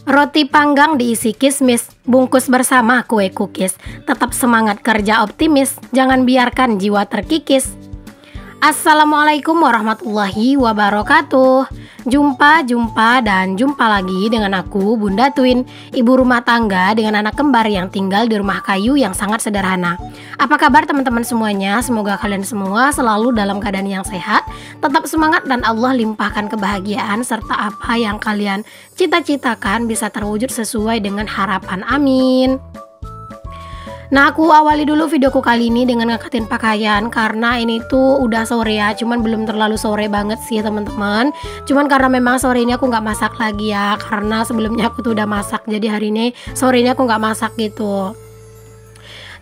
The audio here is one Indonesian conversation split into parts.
Roti panggang diisi kismis, bungkus bersama kue cookies. Tetap semangat kerja optimis, jangan biarkan jiwa terkikis. Assalamualaikum warahmatullahi wabarakatuh. Jumpa lagi dengan aku, Bunda Twin, ibu rumah tangga dengan anak kembar yang tinggal di rumah kayu yang sangat sederhana. Apa kabar teman-teman semuanya? Semoga kalian semua selalu dalam keadaan yang sehat, tetap semangat dan Allah limpahkan kebahagiaan serta apa yang kalian cita-citakan bisa terwujud sesuai dengan harapan. Amin. Nah, aku awali dulu videoku kali ini dengan ngangkatin pakaian karena ini tuh udah sore ya, cuman belum terlalu sore banget sih teman-teman. Cuman karena memang sore ini aku nggak masak lagi ya, karena sebelumnya aku tuh udah masak, jadi hari ini sore ini aku nggak masak gitu.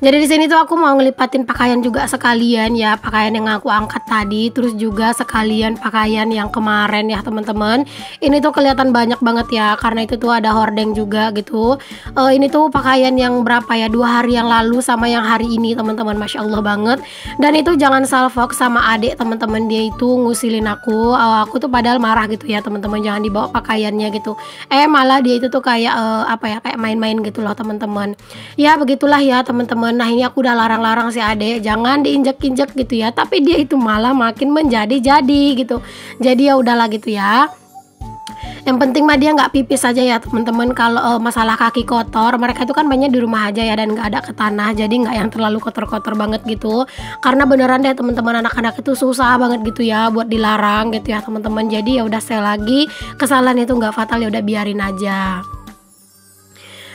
Jadi di sini tuh aku mau ngelipatin pakaian juga sekalian ya, pakaian yang aku angkat tadi, terus juga sekalian pakaian yang kemarin ya teman-teman. Ini tuh kelihatan banyak banget ya, karena itu tuh ada hordeng juga gitu. Ini tuh pakaian yang berapa ya, 2 hari yang lalu sama yang hari ini teman-teman, masya Allah banget. Dan itu jangan salfok sama adik teman-teman, dia itu ngusilin aku tuh padahal marah gitu ya teman-teman, jangan dibawa pakaiannya gitu. Malah dia itu tuh kayak kayak main-main gitu loh teman-teman. Ya begitulah ya teman-teman. Nah ini aku udah larang-larang si adek jangan diinjek-injek gitu ya, tapi dia itu malah makin menjadi-jadi gitu. Jadi ya udahlah gitu ya. Yang penting mah dia nggak pipis aja ya teman-teman. Kalau masalah kaki kotor, mereka itu kan mainnya di rumah aja ya dan nggak ada ke tanah, jadi nggak yang terlalu kotor-kotor banget gitu. Karena beneran deh teman-teman, anak-anak itu susah banget gitu ya buat dilarang gitu ya teman-teman. Jadi ya udah, sekali lagi kesalahan itu nggak fatal, ya udah biarin aja.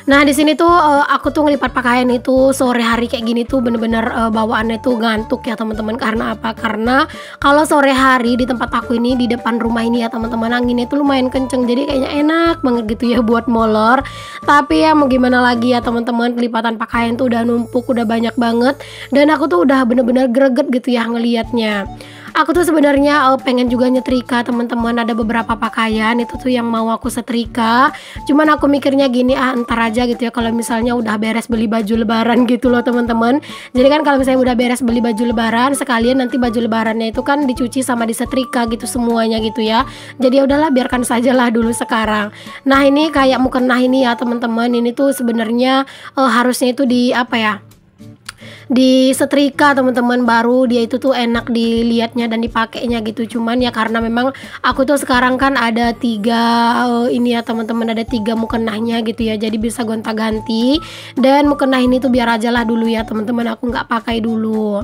Nah di sini tuh aku tuh ngelipat pakaian itu sore hari kayak gini tuh bener-bener bawaannya tuh ngantuk ya teman-teman. Karena apa? Karena kalau sore hari di tempat aku ini, di depan rumah ini ya teman-teman, anginnya tuh lumayan kenceng, jadi kayaknya enak banget gitu ya buat molor. Tapi ya mau gimana lagi ya teman-teman, kelipatan pakaian tuh udah numpuk, udah banyak banget, dan aku tuh udah bener-bener greget gitu ya ngelihatnya. Aku tuh sebenarnya pengen juga nyetrika teman-teman, ada beberapa pakaian itu tuh yang mau aku setrika. Cuman aku mikirnya gini, entar aja gitu ya, kalau misalnya udah beres beli baju lebaran gitu loh teman-teman. Jadi kan kalau misalnya udah beres beli baju lebaran, sekalian nanti baju lebarannya itu kan dicuci sama disetrika gitu semuanya gitu ya. Jadi ya udahlah, biarkan sajalah dulu sekarang. Nah ini kayak mukena ini ya teman-teman, ini tuh sebenarnya harusnya itu di setrika teman-teman, baru dia itu tuh enak dilihatnya dan dipakainya gitu. Cuman ya karena memang aku tuh sekarang kan ada 3 ini ya teman-teman, ada 3 mukenahnya gitu ya, jadi bisa gonta-ganti. Dan mukenah ini tuh biar aja lah dulu ya teman-teman, aku nggak pakai dulu.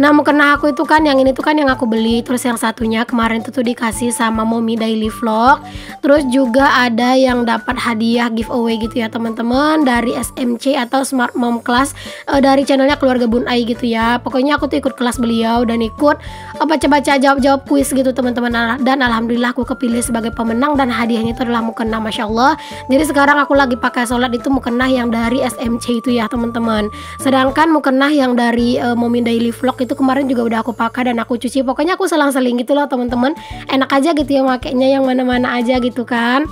Nah mukenah aku itu kan yang ini tuh kan yang aku beli, terus yang satunya kemarin tuh dikasih sama Mommy Daily Vlog. Terus juga ada yang dapat hadiah giveaway gitu ya teman-teman, dari SMC atau Smart Mom Class, dari channelnya keluarga Bun Ai gitu ya. Pokoknya aku tuh ikut kelas beliau dan ikut baca-baca jawab-jawab kuis gitu teman-teman. Dan alhamdulillah aku kepilih sebagai pemenang, dan hadiahnya itu adalah mukena, masya Allah. Jadi sekarang aku lagi pakai sholat itu mukena yang dari SMC itu ya teman-teman. Sedangkan mukena yang dari Mommy Daily Vlog itu kemarin juga udah aku pakai dan aku cuci. Pokoknya aku selang-seling gitu loh teman-teman. Enak aja gitu ya makainya, yang mana-mana aja gitu kan.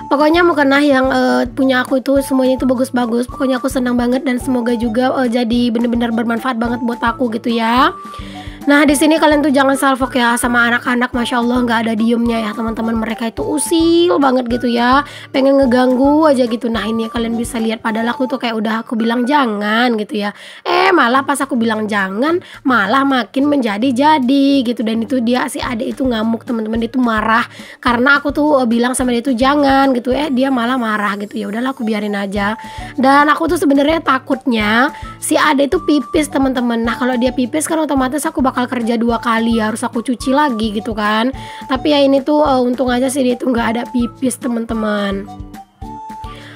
Pokoknya mukena yang punya aku itu semuanya itu bagus-bagus. Pokoknya aku senang banget dan semoga juga jadi bener-bener bermanfaat banget buat aku gitu ya. Nah di sini kalian tuh jangan salfok ya sama anak-anak, masya Allah nggak ada diemnya ya teman-teman. Mereka itu usil banget gitu ya, pengen ngeganggu aja gitu. Nah ini kalian bisa lihat, padahal aku tuh kayak udah aku bilang jangan gitu ya. Malah pas aku bilang jangan, malah makin menjadi-jadi gitu. Dan itu dia, si adik itu ngamuk teman-teman, dia tuh marah karena aku tuh bilang sama dia tuh jangan gitu. Dia malah marah gitu. Ya udahlah aku biarin aja. Dan aku tuh sebenarnya takutnya si adik itu pipis teman-teman. Nah kalau dia pipis kan otomatis aku bakal kerja 2 kali, harus aku cuci lagi gitu kan. Tapi ya ini tuh untung aja sih dia tuh nggak ada pipis teman-teman.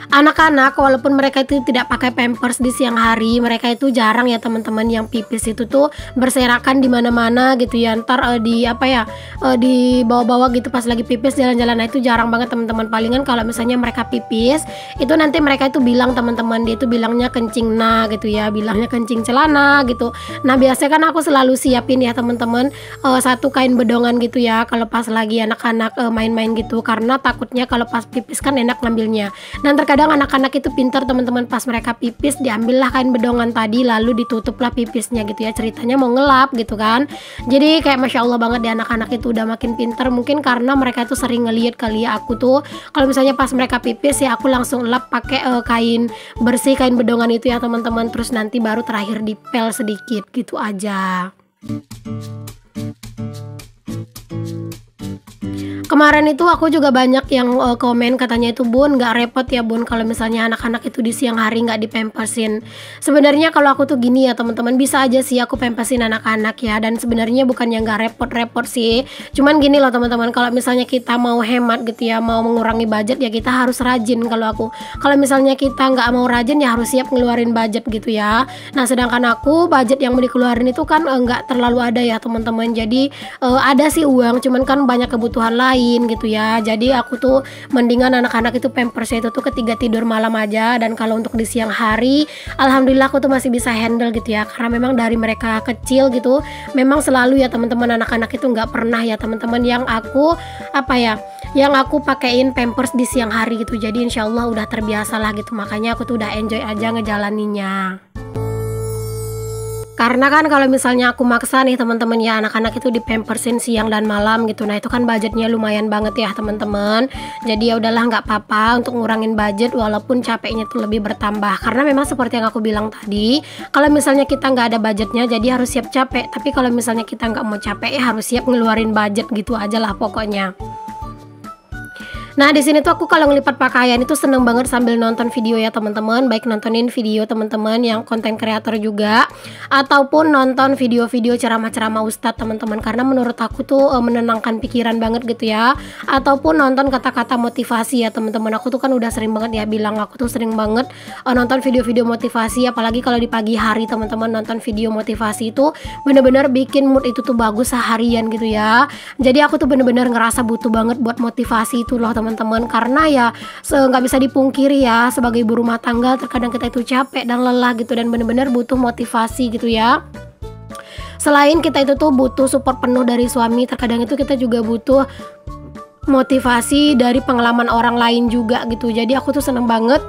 Anak-anak walaupun mereka itu tidak pakai pampers di siang hari, mereka itu jarang ya teman-teman yang pipis itu tuh berserakan di mana-mana gitu ya. Ntar di bawah-bawah gitu pas lagi pipis jalan-jalan. Nah itu jarang banget teman-teman. Palingan kalau misalnya mereka pipis itu nanti mereka itu bilang teman-teman, dia itu bilangnya kencing nah gitu ya, bilangnya kencing celana gitu. Nah biasanya kan aku selalu siapin ya teman-teman satu kain bedongan gitu ya kalau pas lagi anak-anak main-main gitu, karena takutnya kalau pas pipis kan enak ngambilnya. Dan terkadang kadang anak-anak itu pintar teman-teman, pas mereka pipis diambillah kain bedongan tadi lalu ditutuplah pipisnya gitu ya, ceritanya mau ngelap gitu kan. Jadi kayak Masya Allah banget di anak-anak itu udah makin pintar, mungkin karena mereka tuh sering ngeliat kali ya aku tuh kalau misalnya pas mereka pipis ya aku langsung lap pakai kain bersih, kain bedongan itu ya teman-teman, terus nanti baru terakhir dipel sedikit gitu aja. Kemarin itu aku juga banyak yang komen katanya itu, Bun nggak repot ya Bun kalau misalnya anak-anak itu di siang hari nggak dipempersin. Sebenarnya kalau aku tuh gini ya teman-teman, bisa aja sih aku pempersin anak-anak ya, dan sebenarnya bukan yang nggak repot-repot sih, cuman gini loh teman-teman, kalau misalnya kita mau hemat gitu ya, mau mengurangi budget ya kita harus rajin. Kalau misalnya kita nggak mau rajin ya harus siap ngeluarin budget gitu ya. Nah sedangkan aku budget yang mau dikeluarin itu kan nggak terlalu ada ya teman-teman, jadi ada sih uang, cuman kan banyak kebutuhan lain gitu ya. Jadi aku tuh mendingan anak-anak itu pampersnya itu tuh ketika tidur malam aja, dan kalau untuk di siang hari alhamdulillah aku tuh masih bisa handle gitu ya, karena memang dari mereka kecil gitu memang selalu ya teman-teman, anak-anak itu nggak pernah ya teman-teman yang aku pakein pampers di siang hari gitu. Jadi insya Allah udah terbiasa lah gitu, makanya aku tuh udah enjoy aja ngejalaninnya. Karena kan kalau misalnya aku maksa nih teman-teman ya, anak-anak itu dipampersin siang dan malam gitu, nah itu kan budgetnya lumayan banget ya teman-teman. Jadi ya udahlah nggak apa-apa untuk ngurangin budget walaupun capeknya itu lebih bertambah, karena memang seperti yang aku bilang tadi, kalau misalnya kita nggak ada budgetnya jadi harus siap capek, tapi kalau misalnya kita nggak mau capek ya harus siap ngeluarin budget gitu aja lah pokoknya. Nah di sini tuh aku kalau ngelipat pakaian itu seneng banget sambil nonton video ya teman-teman, baik nontonin video teman-teman yang konten kreator juga ataupun nonton video-video ceramah-ceramah ustadz teman-teman, karena menurut aku tuh menenangkan pikiran banget gitu ya, ataupun nonton kata-kata motivasi ya teman-teman. Aku tuh kan udah sering banget ya bilang, aku tuh sering banget nonton video-video motivasi, apalagi kalau di pagi hari teman-teman, nonton video motivasi itu bener-bener bikin mood itu tuh bagus seharian gitu ya. Jadi aku tuh bener-bener ngerasa butuh banget buat motivasi itu loh teman-teman, karena ya nggak bisa dipungkiri ya, sebagai ibu rumah tangga terkadang kita itu capek dan lelah gitu, dan bener-bener butuh motivasi gitu ya. Selain kita itu tuh butuh support penuh dari suami, terkadang itu kita juga butuh motivasi dari pengalaman orang lain juga gitu. Jadi aku tuh seneng banget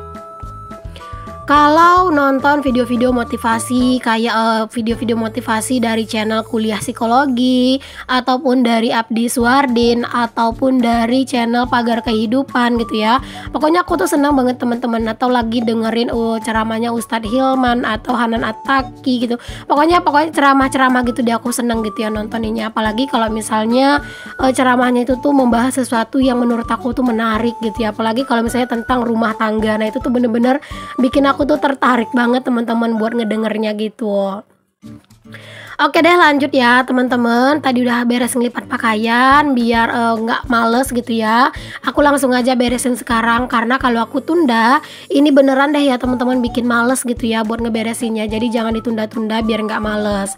kalau nonton video-video motivasi, kayak video-video motivasi dari channel Kuliah Psikologi, ataupun dari Abdi Suwardin, ataupun dari channel Pagar Kehidupan gitu ya. Pokoknya aku tuh senang banget teman-teman, atau lagi dengerin ceramahnya Ustadz Hilman atau Hanan Attaqi gitu. Pokoknya ceramah-ceramah gitu deh, aku seneng gitu ya nontoninnya. Apalagi kalau misalnya ceramahnya itu tuh membahas sesuatu yang menurut aku tuh menarik gitu ya. Apalagi kalau misalnya tentang rumah tangga, nah itu tuh bener-bener bikin aku tuh tertarik banget teman-teman buat ngedengernya gitu. Oke deh lanjut ya teman-teman, tadi udah beres ngelipat pakaian biar nggak males gitu ya. Aku langsung aja beresin sekarang, karena kalau aku tunda ini beneran deh ya teman-teman bikin males gitu ya buat ngeberesinnya. Jadi jangan ditunda-tunda biar nggak males.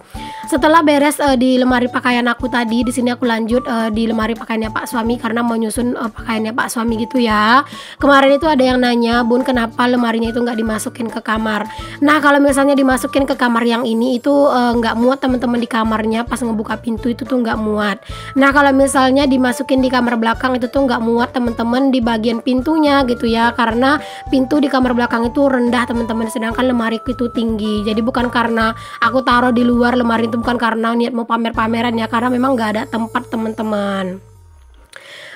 Setelah beres di lemari pakaian aku tadi, di sini aku lanjut di lemari pakaiannya Pak Suami, karena mau nyusun pakaiannya Pak Suami gitu ya. Kemarin itu ada yang nanya, Bun kenapa lemarinya itu nggak dimasukin ke kamar. Nah kalau misalnya dimasukin ke kamar yang ini itu nggak muat teman-teman di kamarnya, pas ngebuka pintu itu tuh nggak muat. Nah kalau misalnya dimasukin di kamar belakang itu tuh nggak muat teman-teman di bagian pintunya gitu ya, karena pintu di kamar belakang itu rendah teman-teman, sedangkan lemari itu tinggi. Jadi bukan karena aku taruh di luar lemari itu, bukan karena niat mau pamer-pameran ya, karena memang nggak ada tempat teman-teman.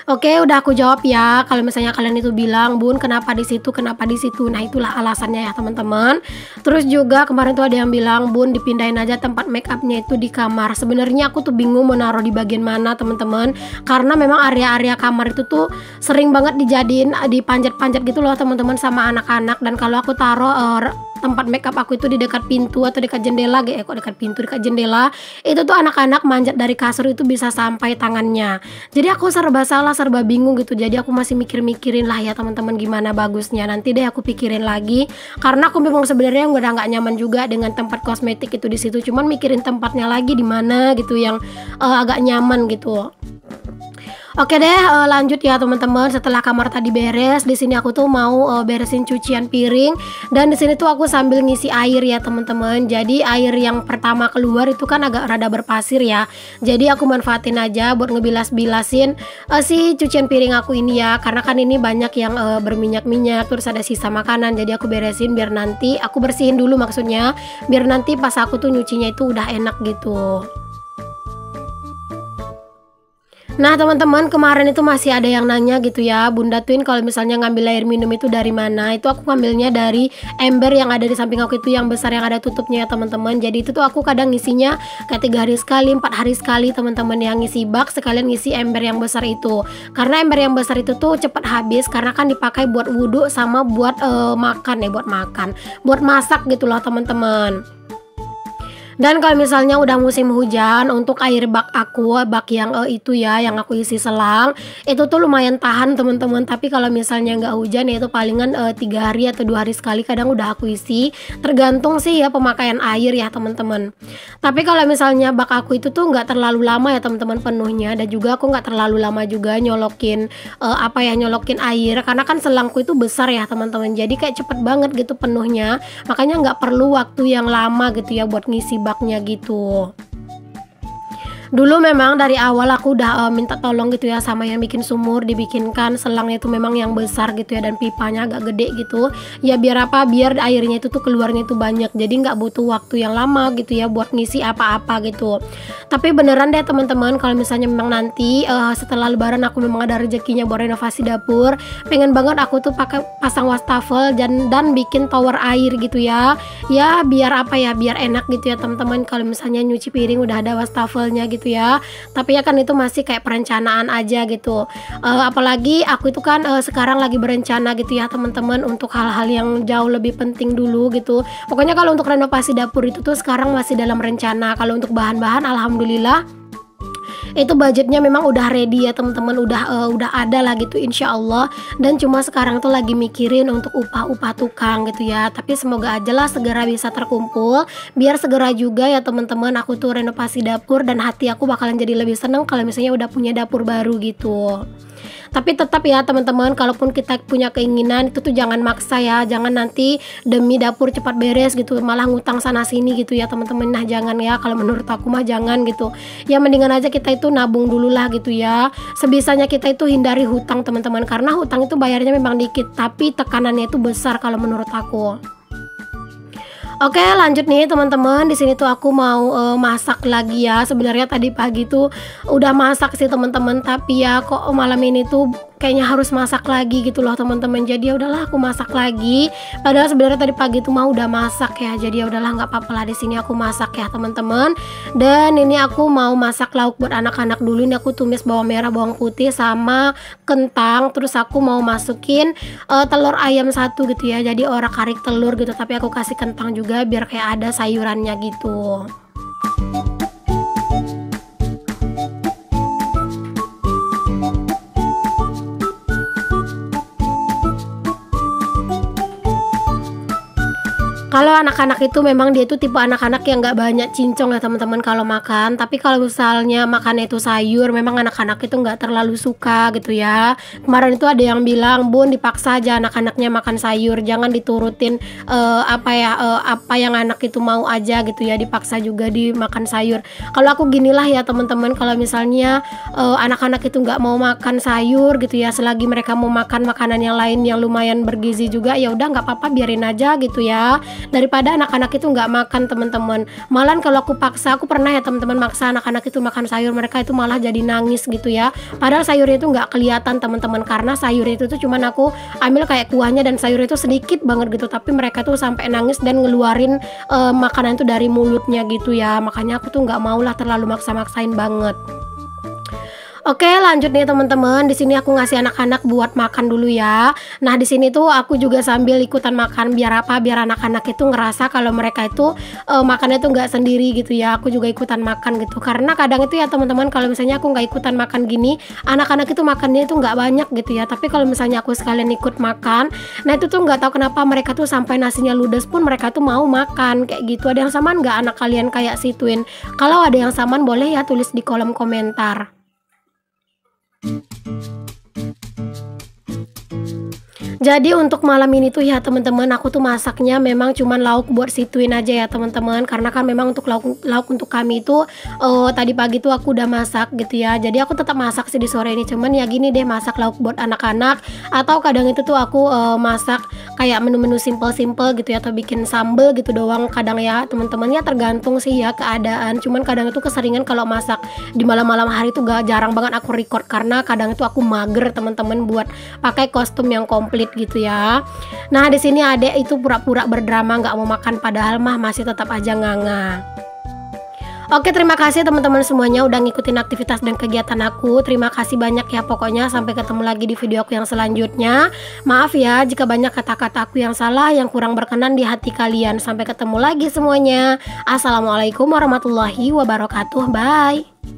Oke, udah aku jawab ya. Kalau misalnya kalian itu bilang, Bun, kenapa di situ, kenapa di situ? Nah, itulah alasannya ya, teman-teman. Terus juga kemarin tuh ada yang bilang, Bun, dipindahin aja tempat make upnya itu di kamar. Sebenarnya aku tuh bingung mau naruh di bagian mana, teman-teman. Karena memang area-area kamar itu tuh sering banget dijadiin dipanjat-panjat gitu loh, teman-teman, sama anak-anak. Dan kalau aku taruh tempat make up aku itu di dekat pintu atau dekat jendela, dekat pintu, dekat jendela, itu tuh anak-anak manjat dari kasur itu bisa sampai tangannya. Jadi aku serba salah, serba bingung gitu. Jadi aku masih mikir-mikirin lah ya teman-teman gimana bagusnya. Nanti deh aku pikirin lagi, karena aku memang sebenarnya udah nggak nyaman juga dengan tempat kosmetik itu di situ. Cuman mikirin tempatnya lagi di mana gitu yang agak nyaman gitu. Oke deh, lanjut ya teman-teman. Setelah kamar tadi beres, di sini aku tuh mau beresin cucian piring, dan di sini tuh aku sambil ngisi air ya teman-teman. Jadi air yang pertama keluar itu kan agak rada berpasir ya. Jadi aku manfaatin aja buat ngebilas-bilasin si cucian piring aku ini ya. Karena kan ini banyak yang berminyak-minyak, terus ada sisa makanan. Jadi aku beresin biar nanti aku bersihin dulu, maksudnya biar nanti pas aku tuh nyucinya itu udah enak gitu. Nah teman-teman, kemarin itu masih ada yang nanya gitu ya, Bunda Twin kalau misalnya ngambil air minum itu dari mana. Itu aku ngambilnya dari ember yang ada di samping aku itu, yang besar yang ada tutupnya ya teman-teman. Jadi itu tuh aku kadang ngisinya kayak 3 hari sekali, 4 hari sekali teman-teman, yang ngisi bak sekalian ngisi ember yang besar itu. Karena ember yang besar itu tuh cepat habis, karena kan dipakai buat wudhu sama buat makan ya, buat masak gitu loh teman-teman. Dan kalau misalnya udah musim hujan, untuk air bak aku, bak yang itu ya, yang aku isi selang, itu tuh lumayan tahan teman-teman. Tapi kalau misalnya nggak hujan ya itu palingan 3 hari atau 2 hari sekali kadang udah aku isi. Tergantung sih ya pemakaian air ya teman-teman. Tapi kalau misalnya bak aku itu tuh nggak terlalu lama ya teman-teman penuhnya, dan juga aku nggak terlalu lama juga nyolokin nyolokin air, karena kan selangku itu besar ya teman-teman. Jadi kayak cepet banget gitu penuhnya. Makanya nggak perlu waktu yang lama gitu ya buat ngisi baknya gitu. Dulu memang dari awal aku udah minta tolong gitu ya sama yang bikin sumur, dibikinkan selangnya itu memang yang besar gitu ya, dan pipanya agak gede gitu ya. Biar apa? Biar airnya itu tuh keluarnya itu banyak, jadi nggak butuh waktu yang lama gitu ya buat ngisi apa-apa gitu. Tapi beneran deh teman-teman, kalau misalnya memang nanti setelah lebaran aku memang ada rezekinya buat renovasi dapur, pengen banget aku tuh pakai pasang wastafel dan bikin tower air gitu ya. Ya biar apa ya, biar enak gitu ya teman-teman, kalau misalnya nyuci piring udah ada wastafelnya gitu ya. Tapi ya kan itu masih kayak perencanaan aja gitu. Apalagi aku itu kan sekarang lagi berencana gitu ya teman-teman, untuk hal-hal yang jauh lebih penting dulu gitu. Pokoknya kalau untuk renovasi dapur itu tuh sekarang masih dalam rencana. Kalau untuk bahan-bahan alhamdulillah itu budgetnya memang udah ready ya teman-teman, udah ada lah gitu insya Allah. Dan cuma sekarang tuh lagi mikirin untuk upah tukang gitu ya. Tapi semoga aja lah segera bisa terkumpul, biar segera juga ya teman-teman aku tuh renovasi dapur, dan hati aku bakalan jadi lebih seneng kalau misalnya udah punya dapur baru gitu. Tapi tetap ya teman-teman, kalaupun kita punya keinginan itu tuh jangan maksa ya, jangan nanti demi dapur cepat beres gitu malah ngutang sana sini gitu ya teman-teman. Nah jangan ya, kalau menurut aku mah jangan gitu ya. Mendingan aja kita itu nabung dulu lah gitu ya. Sebisanya kita itu hindari hutang teman-teman, karena hutang itu bayarnya memang dikit tapi tekanannya itu besar kalau menurut aku. Oke lanjut nih teman-teman, di sini tuh aku mau masak lagi ya. Sebenarnya tadi pagi tuh udah masak sih teman-teman, tapi ya kok malam ini tuh kayaknya harus masak lagi gitu loh teman-teman. Jadi ya udahlah aku masak lagi. Padahal sebenarnya tadi pagi tuh mau udah masak ya. Jadi ya udahlah nggak apa-apa lah, di sini aku masak ya teman-teman. Dan ini aku mau masak lauk buat anak-anak dulu. Ini aku tumis bawang merah, bawang putih sama kentang. Terus aku mau masukin telur ayam 1 gitu ya. Jadi orak-arik telur gitu, tapi aku kasih kentang juga biar kayak ada sayurannya gitu. Kalau anak-anak itu memang dia itu tipe anak-anak yang nggak banyak cincong ya teman-teman kalau makan. Tapi kalau misalnya makannya itu sayur, memang anak-anak itu nggak terlalu suka gitu ya. Kemarin itu ada yang bilang, Bun dipaksa aja anak-anaknya makan sayur, jangan diturutin apa yang anak itu mau aja gitu ya, dipaksa juga dimakan sayur. Kalau aku ginilah ya teman-teman, kalau misalnya anak-anak itu nggak mau makan sayur gitu ya, selagi mereka mau makan makanan yang lain yang lumayan bergizi juga, ya udah nggak apa-apa, biarin aja gitu ya. Daripada anak-anak itu nggak makan teman-teman. Malahan kalau aku paksa, aku pernah ya teman-teman maksa anak-anak itu makan sayur, mereka itu malah jadi nangis gitu ya. Padahal sayurnya itu nggak kelihatan teman-teman, karena sayur itu tuh cuman aku ambil kayak kuahnya dan sayur itu sedikit banget gitu. Tapi mereka tuh sampai nangis dan ngeluarin makanan itu dari mulutnya gitu ya. Makanya aku tuh nggak maulah terlalu maksa-maksain banget. Oke, lanjut nih teman-teman. Di sini aku ngasih anak-anak buat makan dulu ya. Nah, di sini tuh aku juga sambil ikutan makan, biar apa? Biar anak-anak itu ngerasa kalau mereka itu makannya tuh nggak sendiri gitu ya. Aku juga ikutan makan gitu. Karena kadang itu ya teman-teman, kalau misalnya aku nggak ikutan makan gini, anak-anak itu makannya itu nggak banyak gitu ya. Tapi kalau misalnya aku sekalian ikut makan, nah itu tuh nggak tahu kenapa mereka tuh sampai nasinya ludes pun mereka tuh mau makan kayak gitu. Ada yang samaan nggak anak kalian kayak si Twin? Kalau ada yang samaan boleh ya tulis di kolom komentar. Jadi untuk malam ini tuh ya teman-teman, aku tuh masaknya memang cuman lauk buat situin aja ya teman-teman. Karena kan memang untuk lauk untuk kami itu tadi pagi tuh aku udah masak gitu ya. Jadi aku tetap masak sih di sore ini. Cuman ya gini deh, masak lauk buat anak-anak, atau kadang itu tuh aku masak kayak menu-menu simple-simple gitu ya, atau bikin sambel gitu doang kadang ya teman-teman. Ya tergantung sih ya keadaan. Cuman kadang itu keseringan kalau masak di malam-malam hari tuh jarang banget aku record, karena kadang itu aku mager teman-teman buat pakai kostum yang komplit gitu ya. Nah di sini adek itu pura-pura berdrama nggak mau makan, padahal mah masih tetap aja nganga. Oke, terima kasih teman-teman semuanya udah ngikutin aktivitas dan kegiatan aku. Terima kasih banyak ya pokoknya. Sampai ketemu lagi di video aku yang selanjutnya. Maaf ya jika banyak kata-kata aku yang salah, yang kurang berkenan di hati kalian. Sampai ketemu lagi semuanya. Assalamualaikum warahmatullahi wabarakatuh. Bye.